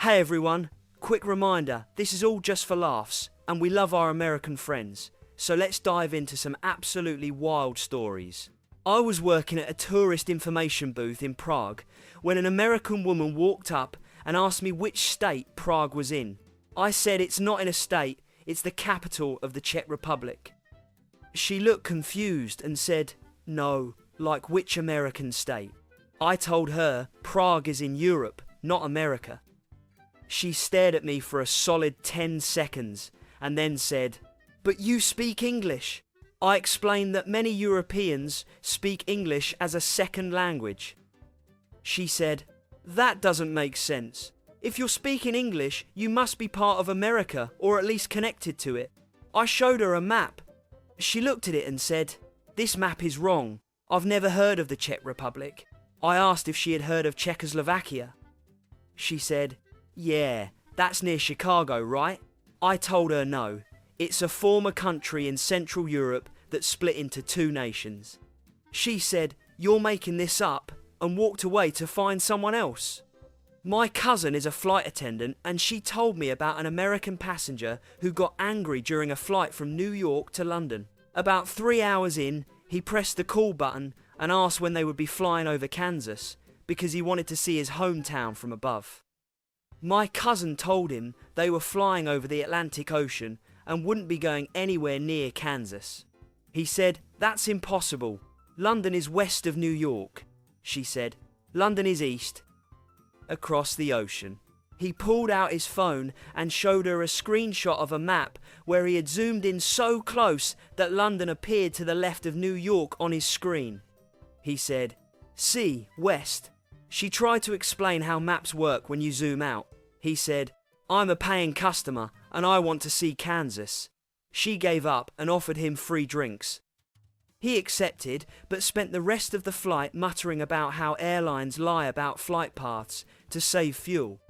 Hey everyone, quick reminder, this is all just for laughs, and we love our American friends, so let's dive into some absolutely wild stories. I was working at a tourist information booth in Prague when an American woman walked up and asked me which state Prague was in. I said it's not in a state, it's the capital of the Czech Republic. She looked confused and said, no, like which American state? I told her Prague is in Europe, not America. She stared at me for a solid 10 seconds and then said, but you speak English. I explained that many Europeans speak English as a second language. She said, that doesn't make sense. If you're speaking English, you must be part of America or at least connected to it. I showed her a map. She looked at it and said, this map is wrong. I've never heard of the Czech Republic. I asked if she had heard of Czechoslovakia. She said, yeah, that's near Chicago, right? I told her no. It's a former country in Central Europe that split into two nations. She said, you're making this up, and walked away to find someone else. My cousin is a flight attendant, and she told me about an American passenger who got angry during a flight from New York to London. About 3 hours in, he pressed the call button and asked when they would be flying over Kansas, because he wanted to see his hometown from above. My cousin told him they were flying over the Atlantic Ocean and wouldn't be going anywhere near Kansas. He said, that's impossible. London is west of New York. She said, London is east. Across the ocean. He pulled out his phone and showed her a screenshot of a map where he had zoomed in so close that London appeared to the left of New York on his screen. He said, see, west. She tried to explain how maps work when you zoom out. He said, I'm a paying customer and I want to see Kansas. She gave up and offered him free drinks. He accepted, but spent the rest of the flight muttering about how airlines lie about flight paths to save fuel.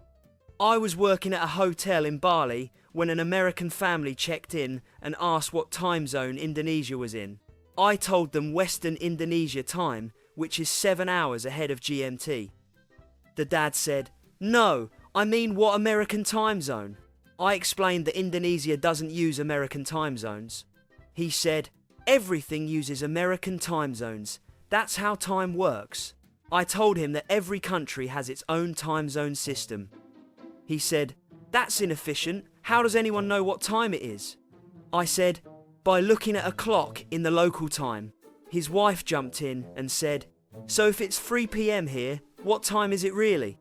I was working at a hotel in Bali when an American family checked in and asked what time zone Indonesia was in. I told them Western Indonesia time, which is 7 hours ahead of GMT. The dad said, no, I mean what American time zone? I explained that Indonesia doesn't use American time zones. He said, everything uses American time zones. That's how time works. I told him that every country has its own time zone system. He said, that's inefficient. How does anyone know what time it is? I said, by looking at a clock in the local time. His wife jumped in and said, so if it's 3 p.m. here, what time is it really?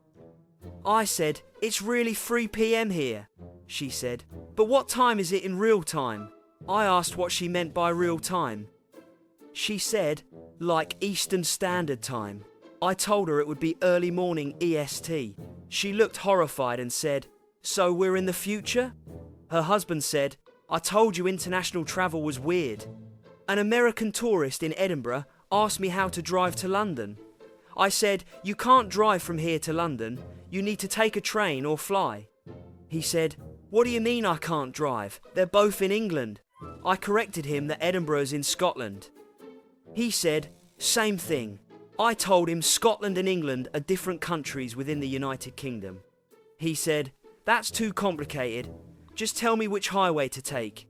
I said, it's really 3 p.m. here. She said, but what time is it in real time? I asked what she meant by real time. She said, like Eastern Standard Time. I told her it would be early morning EST. She looked horrified and said, so we're in the future? Her husband said, I told you international travel was weird. An American tourist in Edinburgh asked me how to drive to London. I said, you can't drive from here to London. You need to take a train or fly. He said, what do you mean I can't drive? They're both in England. I corrected him that Edinburgh's in Scotland. He said, same thing. I told him Scotland and England are different countries within the United Kingdom. He said, that's too complicated. Just tell me which highway to take.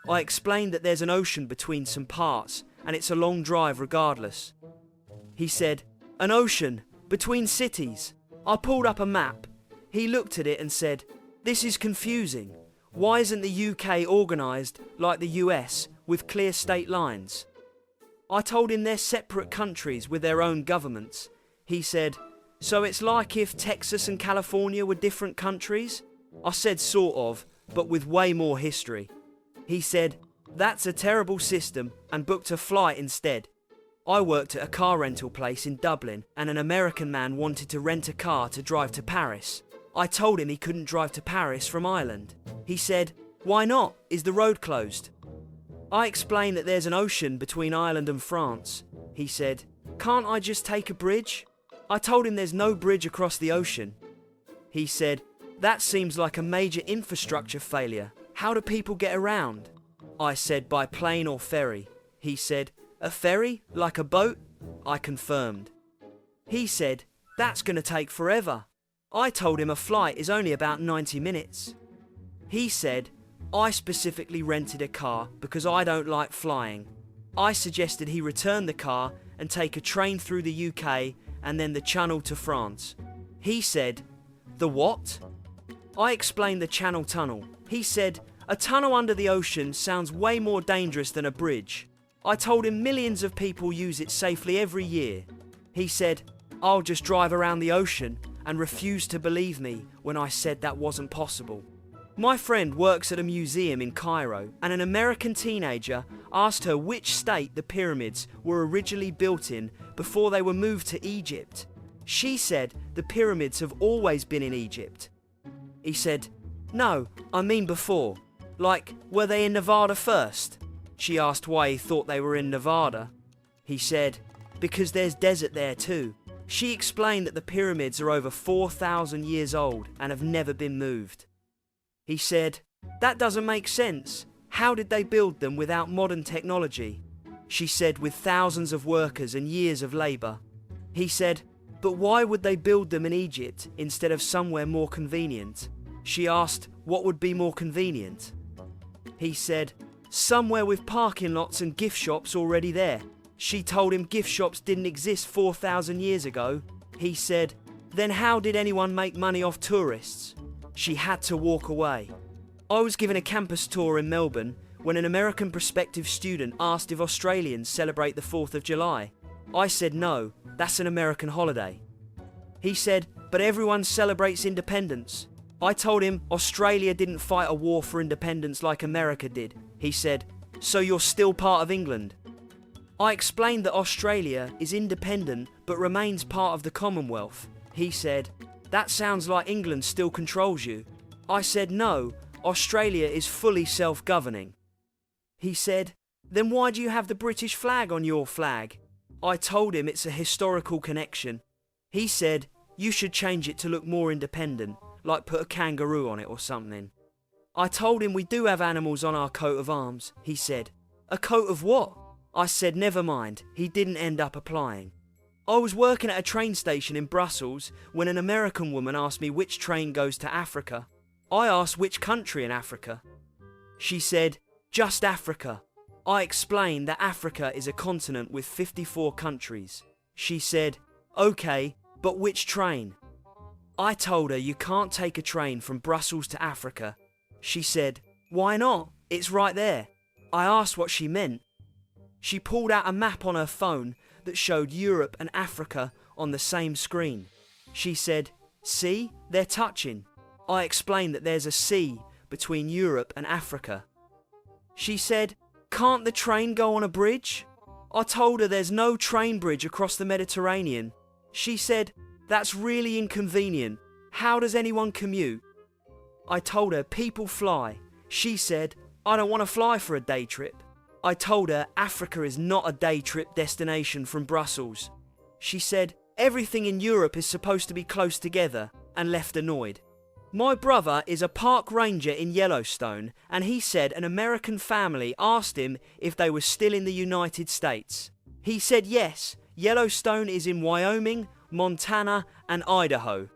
I explained that there's an ocean between some parts and it's a long drive regardless. He said, an ocean between cities. I pulled up a map. He looked at it and said, this is confusing. Why isn't the UK organised like the US with clear state lines? I told him they're separate countries with their own governments. He said, so it's like if Texas and California were different countries? I said sort of, but with way more history. He said, that's a terrible system, and booked a flight instead. I worked at a car rental place in Dublin and an American man wanted to rent a car to drive to Paris. I told him he couldn't drive to Paris from Ireland. He said, why not? Is the road closed? I explained that there's an ocean between Ireland and France. He said, can't I just take a bridge? I told him there's no bridge across the ocean. He said, that seems like a major infrastructure failure. How do people get around? I said, by plane or ferry. He said, a ferry? Like a boat? I confirmed. He said, that's going to take forever. I told him a flight is only about 90 minutes. He said, I specifically rented a car because I don't like flying. I suggested he return the car and take a train through the UK and then the Channel to France. He said, the what? I explained the Channel Tunnel. He said, a tunnel under the ocean sounds way more dangerous than a bridge. I told him millions of people use it safely every year. He said, I'll just drive around the ocean, and refused to believe me when I said that wasn't possible. My friend works at a museum in Cairo, and an American teenager asked her which state the pyramids were originally built in before they were moved to Egypt. She said the pyramids have always been in Egypt. He said, no, I mean before. Like, were they in Nevada first? She asked why he thought they were in Nevada. He said, because there's desert there too. She explained that the pyramids are over 4,000 years old and have never been moved. He said, that doesn't make sense. How did they build them without modern technology? She said, with thousands of workers and years of labour. He said, but why would they build them in Egypt instead of somewhere more convenient? She asked, what would be more convenient? He said, somewhere with parking lots and gift shops already there. She told him gift shops didn't exist 4,000 years ago. He said, then how did anyone make money off tourists? She had to walk away. I was given a campus tour in Melbourne when an American prospective student asked if Australians celebrate the 4th of July. I said no, that's an American holiday. He said, but everyone celebrates independence. I told him Australia didn't fight a war for independence like America did. He said, so you're still part of England? I explained that Australia is independent but remains part of the Commonwealth. He said, that sounds like England still controls you. I said no, Australia is fully self-governing. He said, then why do you have the British flag on your flag? I told him it's a historical connection. He said, you should change it to look more independent, like put a kangaroo on it or something. I told him we do have animals on our coat of arms. He said, a coat of what? I said never mind, he didn't end up applying. I was working at a train station in Brussels when an American woman asked me which train goes to Africa. I asked which country in Africa. She said, just Africa. I explained that Africa is a continent with 54 countries. She said, okay, but which train? I told her you can't take a train from Brussels to Africa. She said, why not? It's right there. I asked what she meant. She pulled out a map on her phone that showed Europe and Africa on the same screen. She said, see, they're touching. I explained that there's a sea between Europe and Africa. She said, can't the train go on a bridge? I told her there's no train bridge across the Mediterranean. She said, that's really inconvenient. How does anyone commute? I told her people fly. She said, I don't want to fly for a day trip. I told her Africa is not a day trip destination from Brussels. She said, everything in Europe is supposed to be close together, and left annoyed. My brother is a park ranger in Yellowstone, and he said an American family asked him if they were still in the United States. He said yes, Yellowstone is in Wyoming, Montana, and Idaho.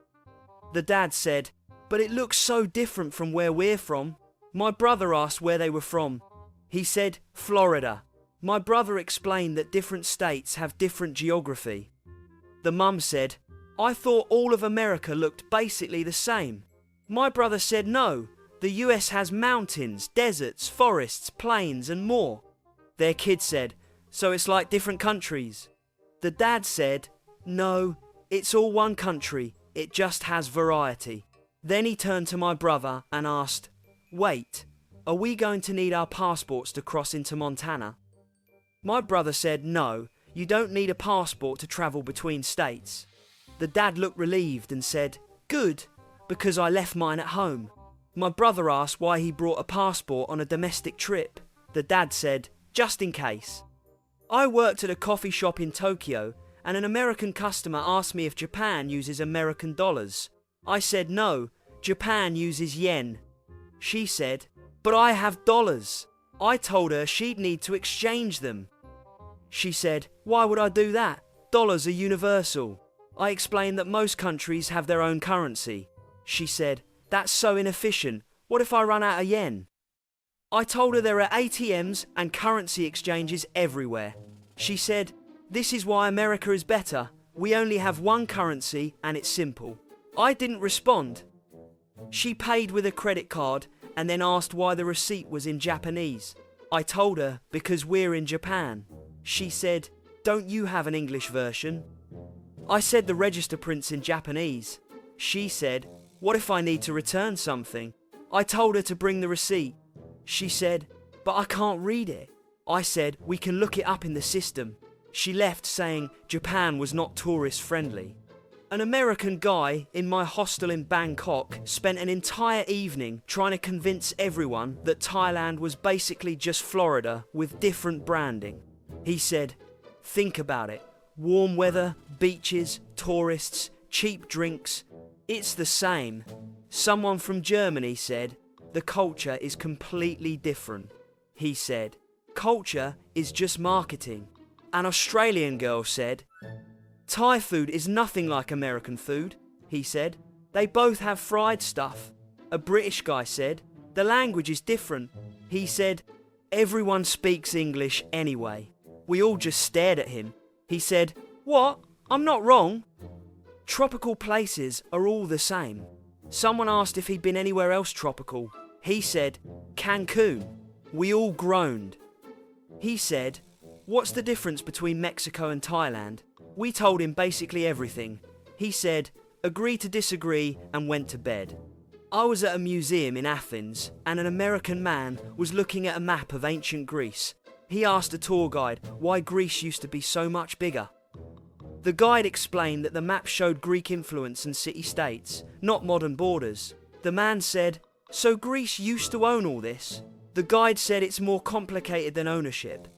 The dad said, but it looks so different from where we're from. My brother asked where they were from. He said, Florida. My brother explained that different states have different geography. The mum said, I thought all of America looked basically the same. My brother said no, the US has mountains, deserts, forests, plains and more. Their kid said, so it's like different countries. The dad said, no, it's all one country, it just has variety. Then he turned to my brother and asked, wait, are we going to need our passports to cross into Montana? My brother said, no, you don't need a passport to travel between states. The dad looked relieved and said, good, because I left mine at home. My brother asked why he brought a passport on a domestic trip. The dad said, just in case. I worked at a coffee shop in Tokyo, and an American customer asked me if Japan uses American dollars. I said no, Japan uses yen. She said, but I have dollars. I told her she'd need to exchange them. She said, why would I do that? Dollars are universal. I explained that most countries have their own currency. She said, "That's so inefficient. What if I run out of yen?" I told her there are ATMs and currency exchanges everywhere. She said, "This is why America is better. We only have one currency and it's simple." I didn't respond. She paid with a credit card and then asked why the receipt was in Japanese. I told her because we're in Japan. She said, "Don't you have an English version?" I said the register prints in Japanese. She said, "What if I need to return something?" I told her to bring the receipt. She said, "But I can't read it." I said, "We can look it up in the system." She left saying Japan was not tourist friendly. An American guy in my hostel in Bangkok spent an entire evening trying to convince everyone that Thailand was basically just Florida with different branding. He said, "Think about it. Warm weather, beaches, tourists, cheap drinks. It's the same." Someone from Germany said, "The culture is completely different." He said, "Culture is just marketing." An Australian girl said, "Thai food is nothing like American food." He said, "They both have fried stuff." A British guy said, "The language is different." He said, "Everyone speaks English anyway." We all just stared at him. He said, "What? I'm not wrong." Tropical places are all the same. Someone asked if he'd been anywhere else tropical. He said, "Cancun." We all groaned. He said, "What's the difference between Mexico and Thailand?" We told him basically everything. He said, "Agree to disagree," and went to bed. I was at a museum in Athens, and an American man was looking at a map of ancient Greece. He asked a tour guide why Greece used to be so much bigger. The guide explained that the map showed Greek influence and city-states, not modern borders. The man said, "So Greece used to own all this?" The guide said it's more complicated than ownership.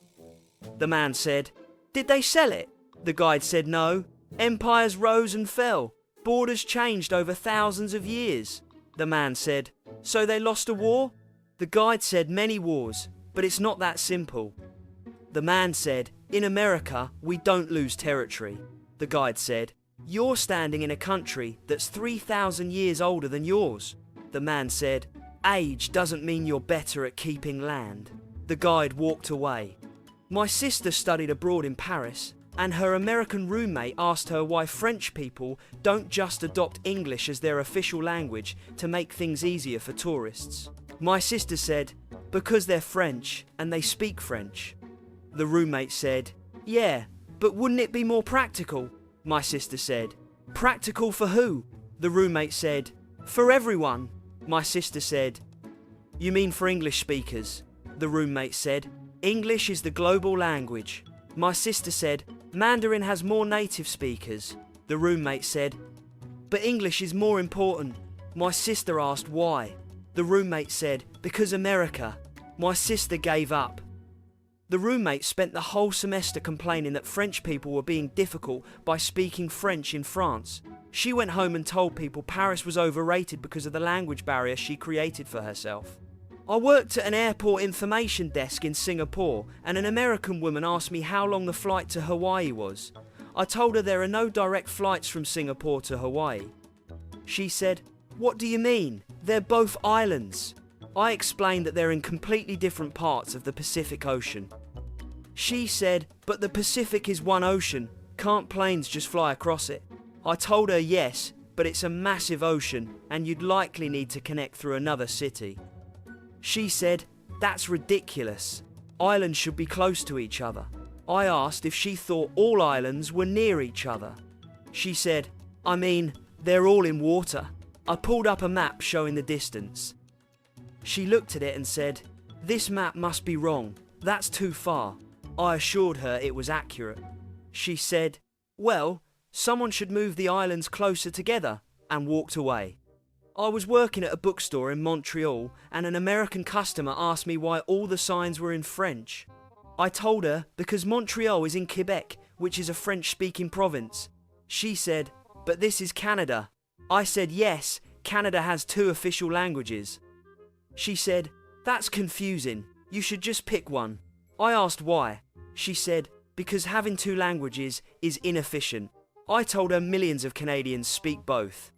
The man said, "Did they sell it?" The guide said no. Empires rose and fell. Borders changed over thousands of years. The man said, "So they lost a war?" The guide said many wars, but it's not that simple. The man said, "In America, we don't lose territory." The guide said, "You're standing in a country that's 3,000 years older than yours." The man said, "Age doesn't mean you're better at keeping land." The guide walked away. My sister studied abroad in Paris, and her American roommate asked her why French people don't just adopt English as their official language to make things easier for tourists. My sister said, "Because they're French and they speak French." The roommate said, "Yeah, but wouldn't it be more practical?" My sister said, "Practical for who?" The roommate said, "For everyone." My sister said, "You mean for English speakers?" The roommate said, "English is the global language." My sister said, "Mandarin has more native speakers." The roommate said, "But English is more important." My sister asked why. The roommate said, "Because America." My sister gave up. The roommate spent the whole semester complaining that French people were being difficult by speaking French in France. She went home and told people Paris was overrated because of the language barrier she created for herself. I worked at an airport information desk in Singapore, and an American woman asked me how long the flight to Hawaii was. I told her there are no direct flights from Singapore to Hawaii. She said, "What do you mean? They're both islands." I explained that they're in completely different parts of the Pacific Ocean. She said, "But the Pacific is one ocean. Can't planes just fly across it?" I told her yes, but it's a massive ocean and you'd likely need to connect through another city. She said, "That's ridiculous. Islands should be close to each other." I asked if she thought all islands were near each other. She said, "I mean, they're all in water." I pulled up a map showing the distance. She looked at it and said, "This map must be wrong. That's too far." I assured her it was accurate. She said, "Well, someone should move the islands closer together," and walked away. I was working at a bookstore in Montreal, and an American customer asked me why all the signs were in French. I told her because Montreal is in Quebec, which is a French-speaking province. She said, "But this is Canada." I said, "Yes, Canada has 2 official languages." She said, "That's confusing. You should just pick one." I asked why. She said, "Because having 2 languages is inefficient." I told her millions of Canadians speak both.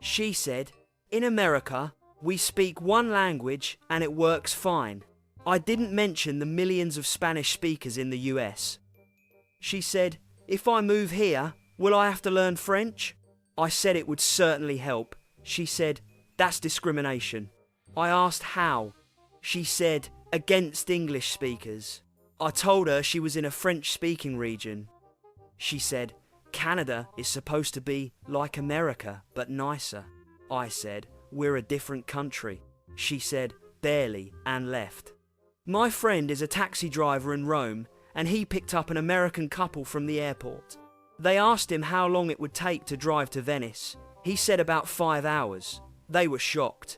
She said, in America, we speak one language and it works fine. I didn't mention the millions of Spanish speakers in the US. She said, if I move here, will I have to learn French? I said it would certainly help. She said, that's discrimination. I asked how. She said, against English speakers. I told her she was in a French-speaking region. She said, Canada is supposed to be like America, but nicer. I said, we're a different country. She said, barely, and left. My friend is a taxi driver in Rome, and he picked up an American couple from the airport. They asked him how long it would take to drive to Venice. He said about 5 hours. They were shocked.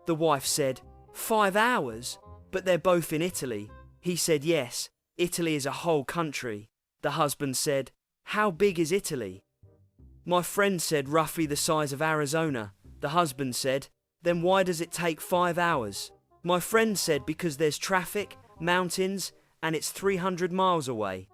The wife said, 5 hours? But they're both in Italy. He said, yes, Italy is a whole country. The husband said, how big is Italy? My friend said roughly the size of Arizona. The husband said, then why does it take 5 hours? My friend said because there's traffic, mountains, and it's 300 miles away.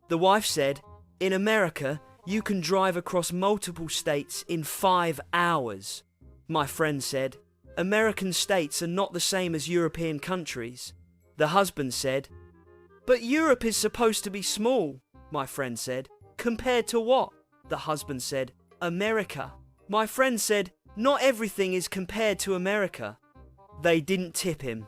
The wife said, in America, you can drive across multiple states in 5 hours. My friend said, American states are not the same as European countries. The husband said, but Europe is supposed to be small. My friend said, compared to what? The husband said, America. My friend said, not everything is compared to America. They didn't tip him.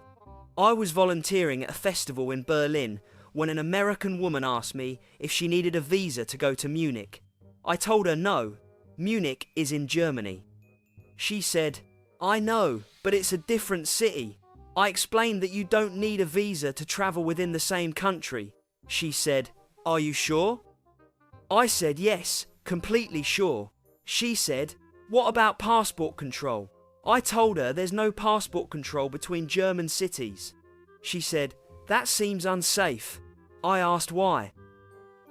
I was volunteering at a festival in Berlin when an American woman asked me if she needed a visa to go to Munich. I told her no, Munich is in Germany. She said, I know, but it's a different city. I explained that you don't need a visa to travel within the same country. She said, are you sure? I said yes, completely sure. She said, what about passport control? I told her there's no passport control between German cities. She said, that seems unsafe. I asked why.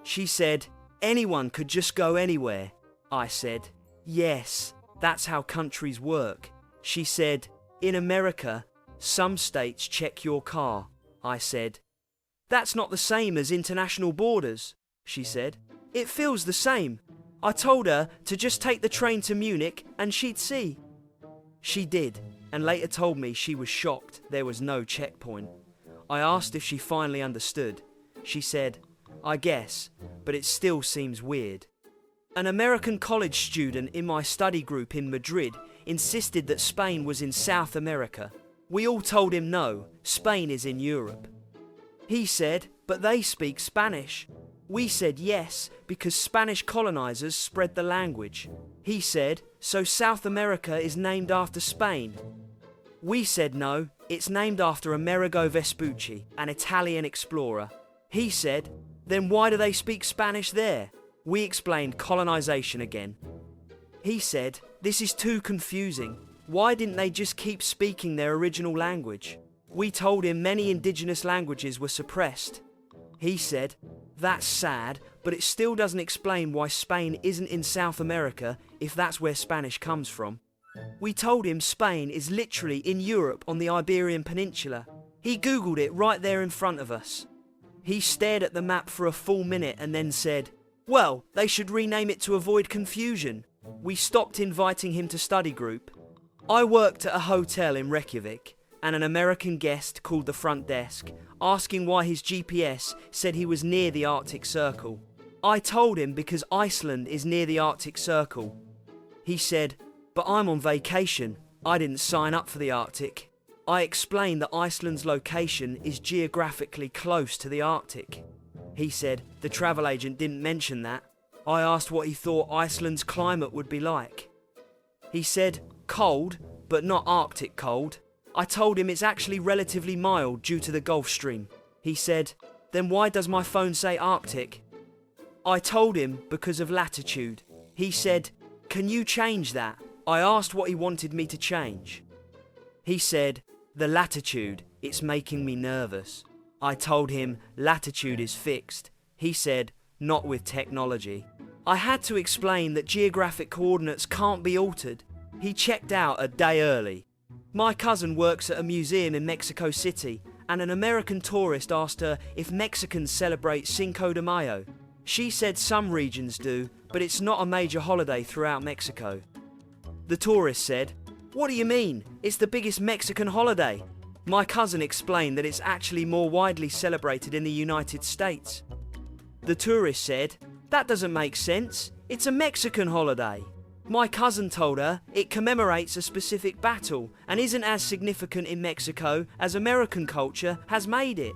She said, anyone could just go anywhere. I said, yes, that's how countries work. She said, in America, some states check your car. I said, that's not the same as international borders. She said, it feels the same. I told her to just take the train to Munich and she'd see. She did, and later told me she was shocked there was no checkpoint. I asked if she finally understood. She said, I guess, but it still seems weird. An American college student in my study group in Madrid insisted that Spain was in South America. We all told him no, Spain is in Europe. He said, but they speak Spanish. We said yes, because Spanish colonizers spread the language. He said, so South America is named after Spain. We said no, it's named after Amerigo Vespucci, an Italian explorer. He said, then why do they speak Spanish there? We explained colonization again. He said, this is too confusing. Why didn't they just keep speaking their original language? We told him many indigenous languages were suppressed. He said, that's sad, but it still doesn't explain why Spain isn't in South America if that's where Spanish comes from. We told him Spain is literally in Europe on the Iberian Peninsula. He Googled it right there in front of us. He stared at the map for a full minute and then said, well, they should rename it to avoid confusion. We stopped inviting him to study group. I worked at a hotel in Reykjavik, and an American guest called the front desk, asking why his GPS said he was near the Arctic Circle. I told him because Iceland is near the Arctic Circle. He said, but I'm on vacation. I didn't sign up for the Arctic. I explained that Iceland's location is geographically close to the Arctic. He said the travel agent didn't mention that. I asked what he thought Iceland's climate would be like. He said, cold, but not Arctic cold. I told him it's actually relatively mild due to the Gulf Stream. He said, then why does my phone say Arctic? I told him because of latitude. He said, can you change that? I asked what he wanted me to change. He said, the latitude, it's making me nervous. I told him latitude is fixed. He said, not with technology. I had to explain that geographic coordinates can't be altered. He checked out a day early. My cousin works at a museum in Mexico City, and an American tourist asked her if Mexicans celebrate Cinco de Mayo. She said some regions do, but it's not a major holiday throughout Mexico. The tourist said, "What do you mean? It's the biggest Mexican holiday." My cousin explained that it's actually more widely celebrated in the United States. The tourist said, "That doesn't make sense. It's a Mexican holiday." My cousin told her it commemorates a specific battle and isn't as significant in Mexico as American culture has made it.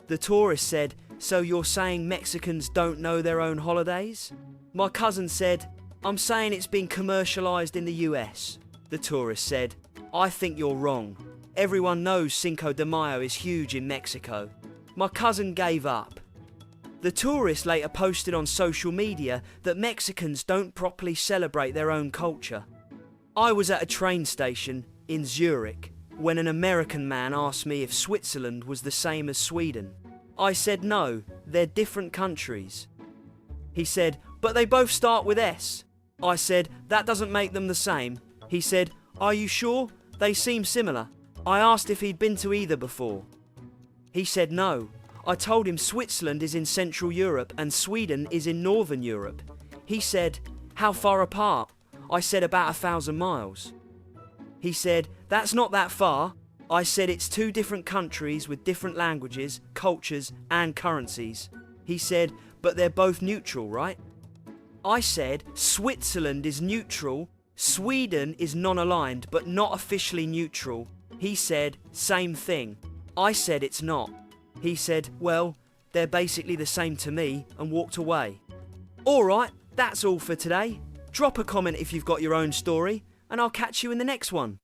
The tourist said, "So you're saying Mexicans don't know their own holidays?" My cousin said, "I'm saying it's been commercialized in the US. The tourist said, "I think you're wrong. Everyone knows Cinco de Mayo is huge in Mexico." My cousin gave up. The tourist later posted on social media that Mexicans don't properly celebrate their own culture. I was at a train station in Zurich when an American man asked me if Switzerland was the same as Sweden. I said no, they're different countries. He said, "But they both start with S." I said, "That doesn't make them the same." He said, "Are you sure? They seem similar." I asked if he'd been to either before. He said no. I told him Switzerland is in Central Europe and Sweden is in Northern Europe. He said, "How far apart?" I said, "About 1,000 miles. He said, "That's not that far." I said, "It's two different countries with different languages, cultures and currencies." He said, "But they're both neutral, right?" I said, "Switzerland is neutral, Sweden is non-aligned but not officially neutral." He said, "Same thing." I said, "It's not." He said, "Well, they're basically the same to me," and walked away. Alright, that's all for today. Drop a comment if you've got your own story, and I'll catch you in the next one.